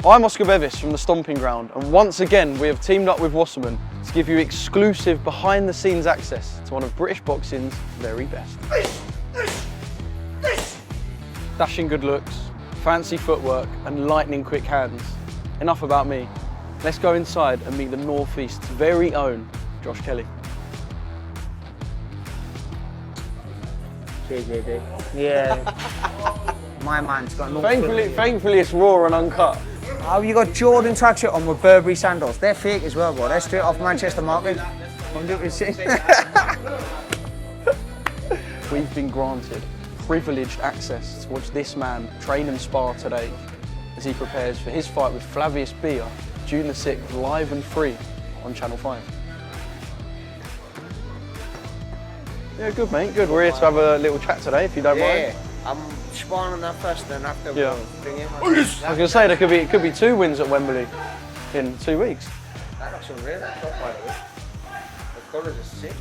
I'm Oscar Bevis from the Stomping Ground, and once again we have teamed up with Wasserman to give you exclusive behind-the-scenes access to one of British boxing's very best. Dashing good looks, fancy footwork and lightning quick hands. Enough about me. Let's go inside and meet the North East's very own Josh Kelly. Yeah. My man's got no Thankfully it's raw and uncut. Oh, you got Jordan tracksuit on with Burberry sandals. They're fake as well, bro. They're straight off Manchester Market. 100%. We've been granted privileged access to watch this man train and spar today as he prepares for his fight with Flavius Beer, June the 6th, live and free on Channel 5. Yeah, good mate, good. We're here to have a little chat today, if you don't mind. I'm sparring on that first, then after Yeah. bring him. I was going to say, there could be 2 wins at Wembley in 2 weeks. That looks unreal, that top, by the way. The colours are sick.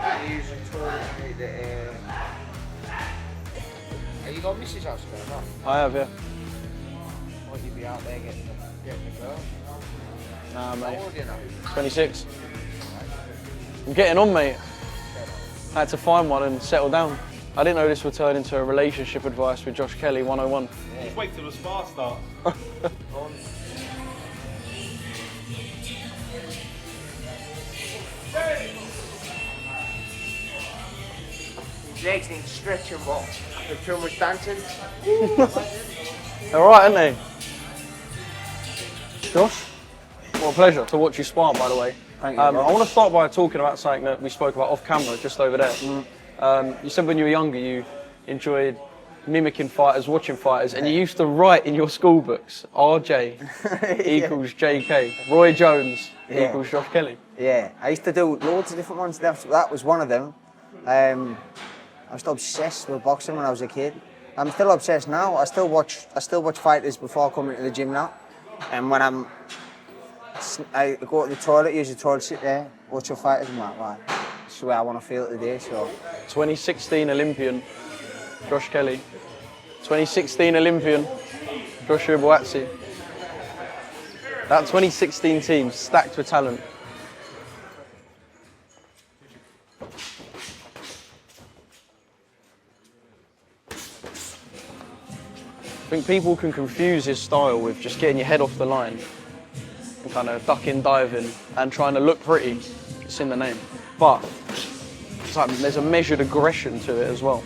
You usually told me that. Have you got Mrs. House going on? I have, yeah. Might you be out there getting the girl? Nah, mate. How old are you now? 26. I'm getting on, mate. I had to find one and settle down. I didn't know this would turn into a relationship advice with Josh Kelly 101. Yeah. Just wait till the spar starts. His legs need stretching, but after too much dancing. All right, aren't they? Josh, what a pleasure to watch you spar, by the way. Thank you, I want to start by talking about something that we spoke about off camera, just over there. You said when you were younger you enjoyed mimicking fighters, watching fighters, and you used to write in your school books, RJ equals JK, Roy Jones equals Josh Kelly. Yeah, I used to do loads of different ones. That was one of them. I was still obsessed with boxing when I was a kid. I'm still obsessed now. I still watch fighters before coming to the gym now. And when I go to the toilet, use the toilet, sit there, watch your fighters, and I'm like, right, that's the way I want to feel today. So 2016 Olympian, Josh Kelly. 2016 Olympian, Joshua Buatsi. That 2016 team, stacked with talent. I think people can confuse his style with just getting your head off the line and kind of ducking, diving and trying to look pretty. It's in the name. But it's like there's a measured aggression to it as well.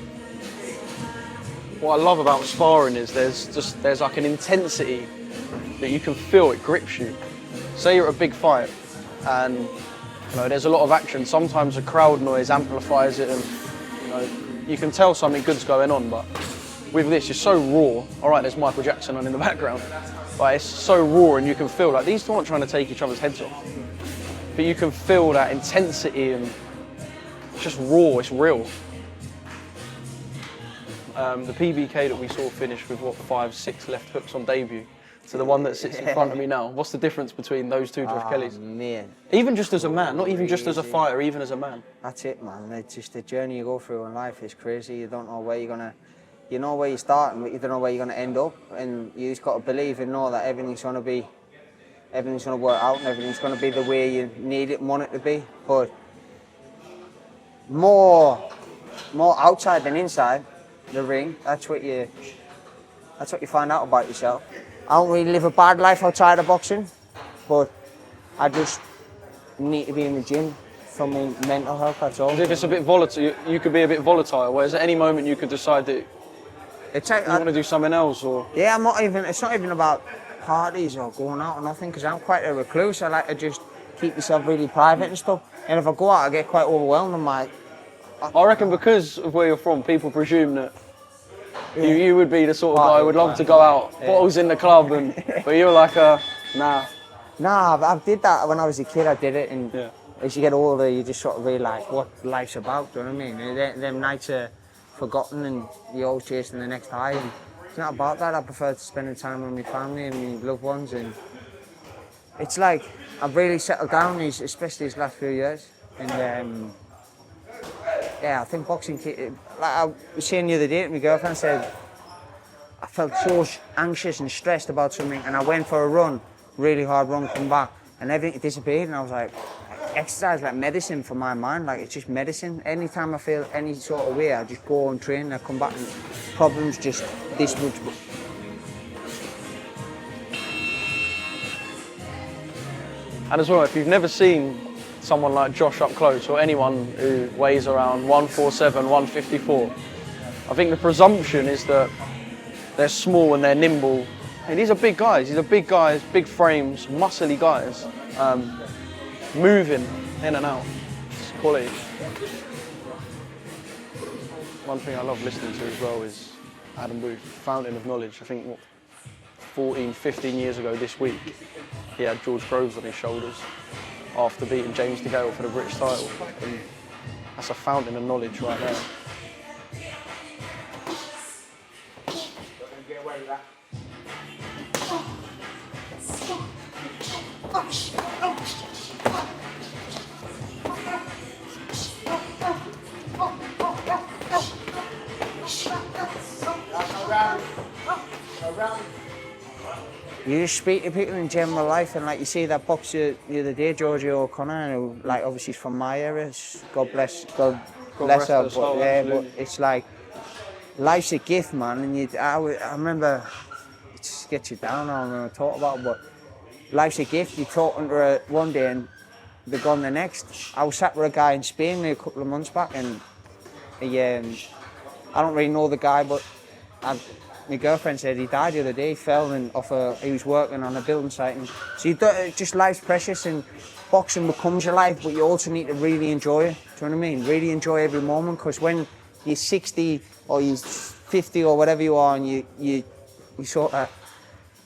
What I love about sparring is there's like an intensity that you can feel, it grips you. Say you're at a big fight and there's a lot of action. Sometimes the crowd noise amplifies it and you can tell something good's going on, but with this, it's so raw. All right, there's Michael Jackson on in the background, but it's so raw and you can feel like these two aren't trying to take each other's heads off, but you can feel that intensity and it's just raw, it's real. The PBK that we saw finish with 5-6 left hooks on debut to the one that sits in front of me now. What's the difference between those two Josh Kellys? Man. Even just as a man, not even just as a fighter, even as a man. That's it, man. It's just the journey you go through in life is crazy. You don't know where you're gonna. You know where you start, but you don't know where you're going to end up. And you just got to believe and know that everything's going to work out, and everything's going to be the way you need it and want it to be. But more outside than inside the ring. That's what you find out about yourself. I don't really live a bad life outside of boxing, but I just need to be in the gym for my mental health. That's all. If it's a bit volatile, you could be a bit volatile. Whereas at any moment you could decide that. It's like, you want to do something else, or? Yeah, it's not even about parties or going out or nothing, because I'm quite a recluse. I like to just keep myself really private and stuff. And if I go out, I get quite overwhelmed. I'm like... I reckon because of where you're from, people presume that you would be the sort of guy who would love to go out, bottles in the club, but you're like, nah. Nah, I did that when I was a kid, I did it, and as you get older, you just sort of realise what life's about, do you know what I mean? Them nights are forgotten and you're always chasing the next high, and it's not about that. I prefer to spending time with my family and my loved ones, and it's like I've really settled down, especially these last few years, and yeah, I think boxing, like I was saying the other day to my girlfriend, said I felt so anxious and stressed about something, and I went for a run, really hard run, come back, and everything disappeared, and I was like, exercise is like medicine for my mind, like it's just medicine. Anytime I feel any sort of way, I just go and train, and I come back and problems just this much. And as well, if you've never seen someone like Josh up close, or anyone who weighs around 147, 154, I think the presumption is that they're small and they're nimble. And these are big guys. These are big guys, big frames, muscly guys, moving in and out. It's quality. One thing I love listening to as well is Adam Booth, fountain of knowledge. I think, 14, 15 years ago this week, he had George Groves on his shoulders after beating James DeGale for the British title. And that's a fountain of knowledge right there. You just speak to people in general life, and like you see that boxer the other day, Georgia O'Connor, who like obviously from my area, God bless her, but yeah, but it's like life's a gift, man. And I remember, it just gets you down. I don't remember talking about it, but life's a gift. You're talking to her one day and they're gone the next. I was sat with a guy in Spain a couple of months back, and he, I don't really know the guy, but my girlfriend said he died the other day. He fell and he was working on a building site. And so just life's precious, and boxing becomes your life, but you also need to really enjoy it. Do you know what I mean? Really enjoy every moment, because when you're 60 or you're 50 or whatever you are, and you sort of,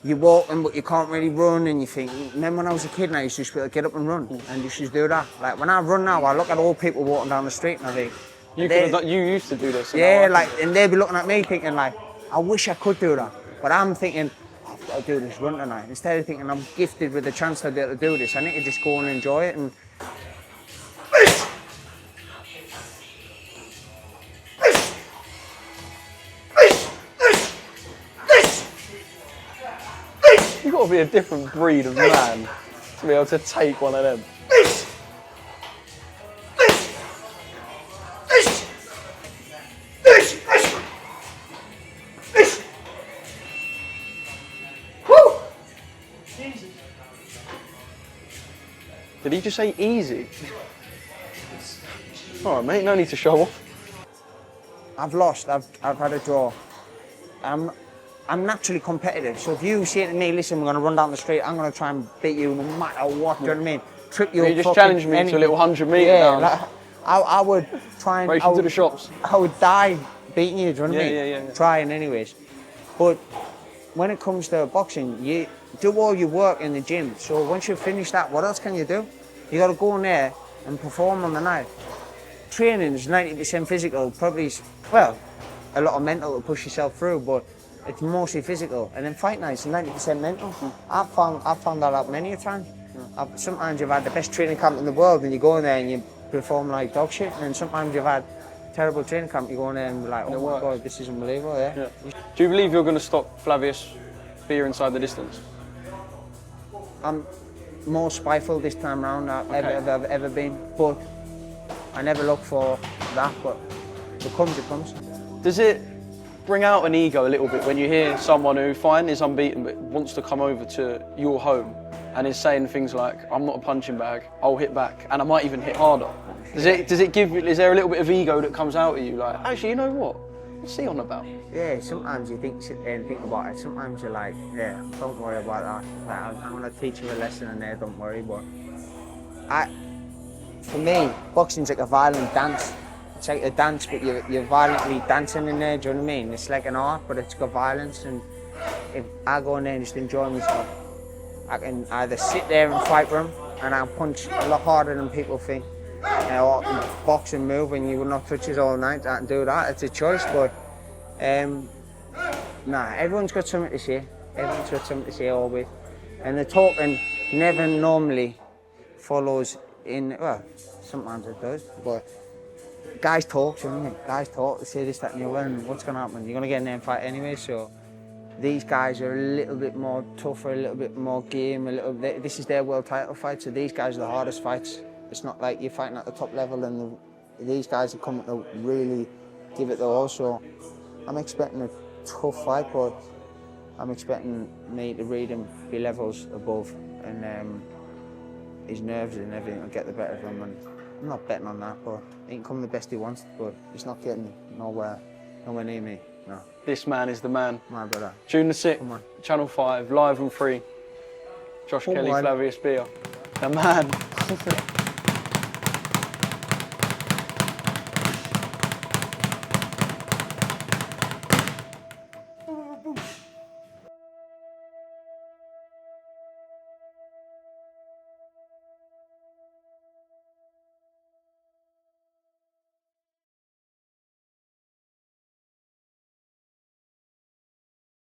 you're walking but you can't really run, and you think, remember when I was a kid and I used to just be able to get up and run, and you should do that. Like when I run now, I look at old people walking down the street and I think, you used to do this. Yeah, like, and they'd be looking at me thinking like, I wish I could do that. But I'm thinking, I've got to do this run tonight. Instead of thinking I'm gifted with the chance to be able to do this, I need to just go and enjoy it. And you've got to be a different breed of man to be able to take one of them. Did he just say easy? All right, mate, no need to show off. I've lost, I've had a draw. I'm naturally competitive, so if you say to me, listen, we're going to run down the street, I'm going to try and beat you no matter what, do you know what I mean? Trip you up. You just challenge me to a little 100-metre down. Like, I would try and... Racing to the shops. I would die beating you, do you know what I mean? Yeah. Trying anyways. But when it comes to boxing, you do all your work in the gym, so once you've finished that, what else can you do? You got to go in there and perform on the night. Training is 90% physical, probably, well, a lot of mental to push yourself through, but it's mostly physical. And then fight nights are 90% mental. I've found that out many a time. Sometimes you've had the best training camp in the world and you go in there and you perform like dog shit, and sometimes you've had terrible training camp, you go in there and be like, oh my God, this is unbelievable, yeah. Do you believe you're going to stop Flavius Fear inside the distance? I'm more spiteful this time round than I've ever been, but I never look for that, but if it comes, it comes. Does it bring out an ego a little bit when you hear someone who, fine, is unbeaten, but wants to come over to your home and is saying things like, I'm not a punching bag, I'll hit back, and I might even hit harder? Is there a little bit of ego that comes out of you, like, actually, you know what? What's he on about? Yeah, sometimes you sit there and think about it. Sometimes you're like, yeah, don't worry about that. Like, I'm going to teach you a lesson in there, don't worry. But for me, boxing's like a violent dance. It's like a dance, but you're violently dancing in there, do you know what I mean? It's like an art, but it's got violence. And if I go in there and just enjoy myself, I can either sit there and fight for them, and I'll punch a lot harder than people think. Or box and move, and you will not touch it all night. I can do that. It's a choice, but nah. Everyone's got something to say. Everyone's got something to say always, and the talking never normally follows in. Well, sometimes it does, but guys talk. You know what I mean? Guys talk. They say this, that, and the other. And what's going to happen? You're going to get in there and fight anyway. So These guys are a little bit more tougher, a little bit more game, this is their world title fight, so these guys are the hardest fights. It's not like you're fighting at the top level and these guys are coming to really give it their all, so I'm expecting a tough fight, but I'm expecting me to read him, be levels above, and his nerves and everything will get the better of him, and I'm not betting on that, but he can come the best he wants, but he's not getting nowhere near me, no. This man is the man. My brother. June the 6th, Channel 5, live and free. Josh Kelly, on. Flavius Beer. The man.